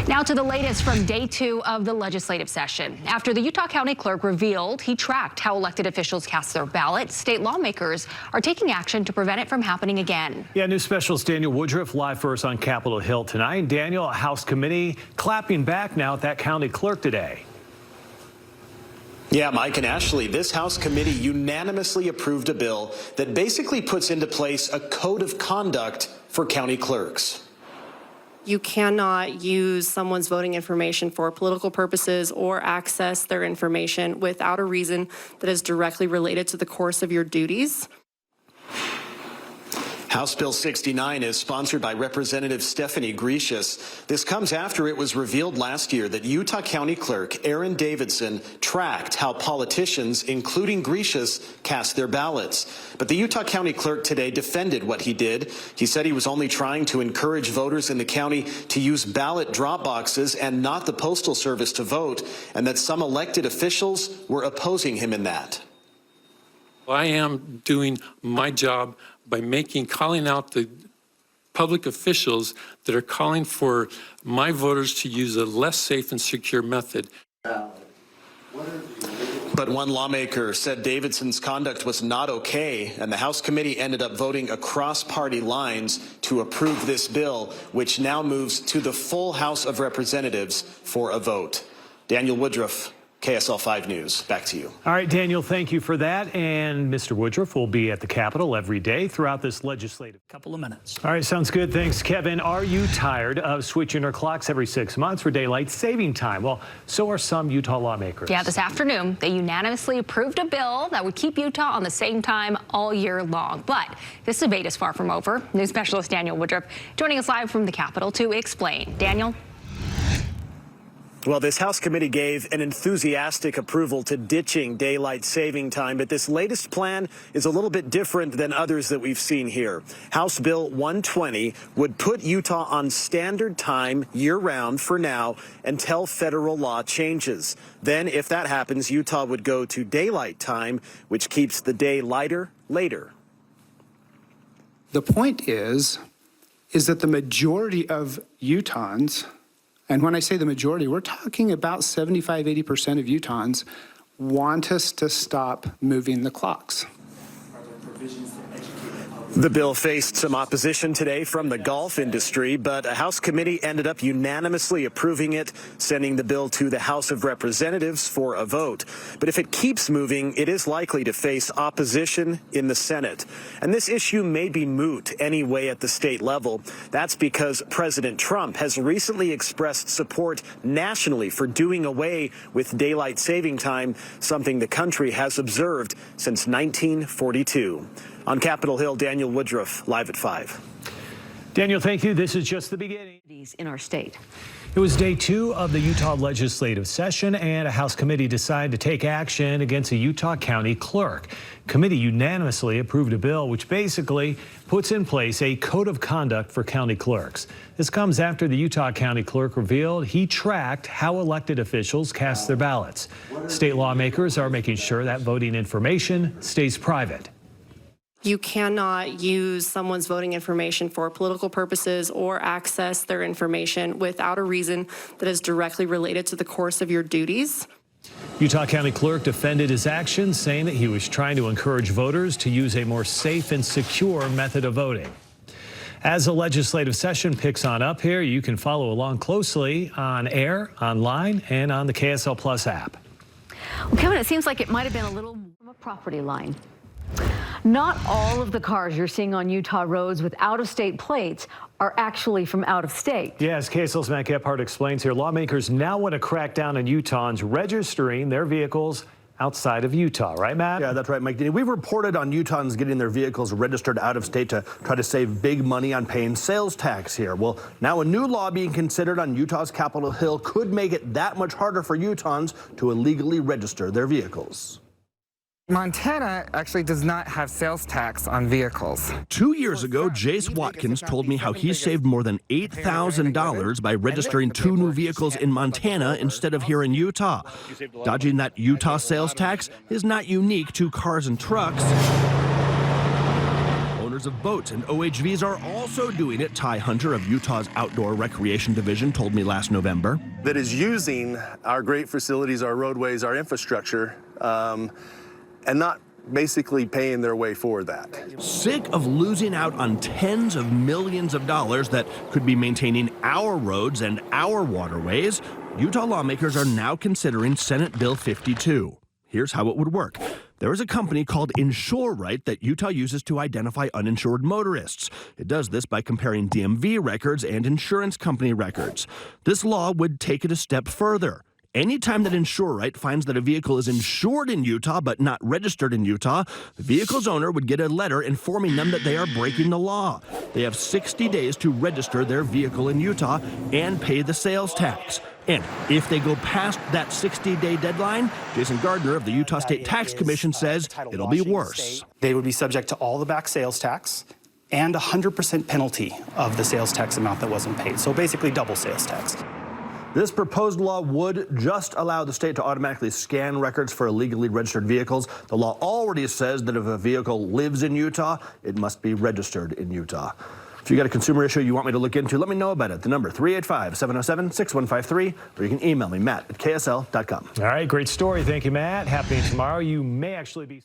Now to the latest from day 2 of the legislative session. After the Utah County Clerk revealed he tracked how elected officials cast their ballots, state lawmakers are taking action to prevent it from happening again. Yeah, News Specialist Daniel Woodruff live for us on Capitol Hill tonight. Daniel, a House committee clapping back now at that county clerk today. Yeah, Mike and Ashley, this House committee unanimously approved a bill that basically puts into place a code of conduct for county clerks. You cannot use someone's voting information for political purposes or access their information without a reason that is directly related to the course of your duties. House Bill 69 is sponsored by Representative Stephanie Grecius. This comes after it was revealed last year that Utah County Clerk Aaron Davidson tracked how politicians, including Grecius, cast their ballots. But the Utah County Clerk today defended what he did. He said he was only trying to encourage voters in the county to use ballot drop boxes and not the Postal Service to vote, and that some elected officials were opposing him in that. I am doing my job by calling out the public officials that are calling for my voters to use a less safe and secure method. But one lawmaker said Davidson's conduct was not okay, and the House committee ended up voting across party lines to approve this bill, which now moves to the full House of Representatives for a vote. Daniel Woodruff, KSL-5 News. Back to you. All right, Daniel, thank you for that. And Mr. Woodruff will be at the Capitol every day throughout this legislative couple of minutes. All right, sounds good. Thanks, Kevin. Are you tired of switching our clocks every 6 months for daylight saving time? Well, so are some Utah lawmakers. Yeah, this afternoon, they unanimously approved a bill that would keep Utah on the same time all year long. But this debate is far from over. News specialist Daniel Woodruff joining us live from the Capitol to explain. Daniel? Well, this House committee gave an enthusiastic approval to ditching daylight saving time, but this latest plan is a little bit different than others that we've seen here. House Bill 120 would put Utah on standard time year-round for now until federal law changes. Then, if that happens, Utah would go to daylight time, which keeps the day lighter later. The point is that the majority of Utahns, and when I say the majority, we're talking about 75–80% of Utahns, want us to stop moving the clocks. The bill faced some opposition today from the golf industry, but a House committee ended up unanimously approving it, sending the bill to the House of Representatives for a vote. But if it keeps moving, it is likely to face opposition in the Senate. And this issue may be moot anyway at the state level. That's because President Trump has recently expressed support nationally for doing away with daylight saving time, something the country has observed since 1942. On Capitol Hill, Daniel Woodruff, live at 5. Daniel, thank you. This is just the beginning. In our state. It was day 2 of the Utah legislative session, and a House committee decided to take action against a Utah County clerk. Committee unanimously approved a bill which basically puts in place a code of conduct for county clerks. This comes after the Utah County clerk revealed he tracked how elected officials cast their ballots. State lawmakers are making sure that voting information stays private. You cannot use someone's voting information for political purposes or access their information without a reason that is directly related to the course of your duties. Utah County Clerk defended his actions, saying that he was trying to encourage voters to use a more safe and secure method of voting. As the legislative session picks on up here, you can follow along closely on air, online, and on the KSL Plus app. Well, Kevin, it seems like it might have been a little from a property line. Not all of the cars you're seeing on Utah roads with out-of-state plates are actually from out of state. Yes, KSL's Matt Gephardt explains here. Lawmakers now want to crack down on Utahns registering their vehicles outside of Utah, right, Matt? Yeah, that's right, Mike. We've reported on Utahns getting their vehicles registered out of state to try to save big money on paying sales tax here. Well, now a new law being considered on Utah's Capitol Hill could make it that much harder for Utahns to illegally register their vehicles. Montana actually does not have sales tax on vehicles. 2 years ago, Jace Watkins told me how he saved more than $8,000 by registering 2 new vehicles in Montana instead of here in Utah. Dodging that Utah sales tax is not unique to cars and trucks. owners of boats and OHVs are also doing it, Ty Hunter of Utah's Outdoor Recreation Division told me last November. That is using our great facilities, our roadways, our infrastructure, and not basically paying their way for that. Sick of losing out on tens of millions of dollars that could be maintaining our roads and our waterways, Utah lawmakers are now considering Senate Bill 52. Here's how it would work. There is a company called InsureRight that Utah uses to identify uninsured motorists. It does this by comparing DMV records and insurance company records. This law would take it a step further. Anytime that InsureRight finds that a vehicle is insured in Utah but not registered in Utah, the vehicle's owner would get a letter informing them that they are breaking the law. They have 60 days to register their vehicle in Utah and pay the sales tax. And if they go past that 60-day deadline, Jason Gardner of the Utah State Tax Commission says it'll be worse. They would be subject to all the back sales tax and 100% penalty of the sales tax amount that wasn't paid. So basically double sales tax. This proposed law would just allow the state to automatically scan records for illegally registered vehicles. The law already says that if a vehicle lives in Utah, it must be registered in Utah. If you got a consumer issue you want me to look into, let me know about it. The number 385-707-6153, or you can email me, Matt@ksl.com. All right, great story. Thank you, Matt. Happening tomorrow. You may actually be